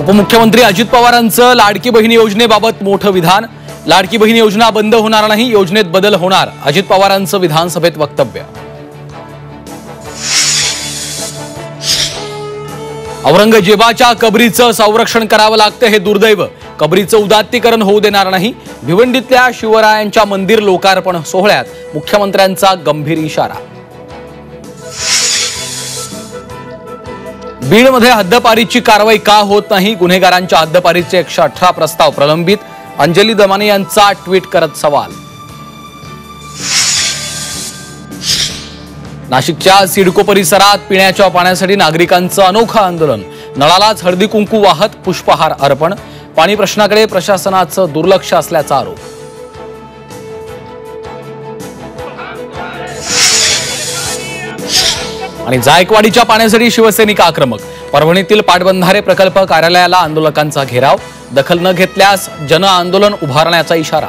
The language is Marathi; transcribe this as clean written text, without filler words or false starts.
उपमुख्यमंत्री अजित पवारांचं लाडकी बहीण योजनेबाबत मोठं विधान। लाडकी बहीण योजना बंद होणार नाही, योजनेत बदल होणार, अजित पवारांचं विधानसभेत वक्तव्य। औरंगजेबाच्या कबरीचं संरक्षण करावं लागतं हे दुर्दैव, कबरीचं उदात्तीकरण होऊ देणार नाही। भिवंडीतल्या शिवरायांच्या मंदिर लोकार्पण सोहळ्यात मुख्यमंत्र्यांचा गंभीर इशारा। बीडमध्ये हद्दपारीची कारवाई का होत नाही, गुन्हेगारांच्या हद्दपारीचे 118 प्रस्ताव प्रलंबित, अंजली दमानी यांचा ट्विट करत सवाल। नाशिकच्या सिडको परिसरात पिण्याच्या पाण्यासाठी नागरिकांचं अनोखं आंदोलन, नळालाच हळदी कुंकू वाहत पुष्पहार अर्पण, पाणी प्रश्नाकडे प्रशासनाचं दुर्लक्ष असल्याचा आरोप। आणि जायकवाडीच्या पाण्यासाठी शिवसैनिक आक्रमक, परभणीतील पाटबंधारे प्रकल्प कार्यालयाला आंदोलकांचा घेराव, दखल न घेतल्यास जन आंदोलन उभारण्याचा इशारा।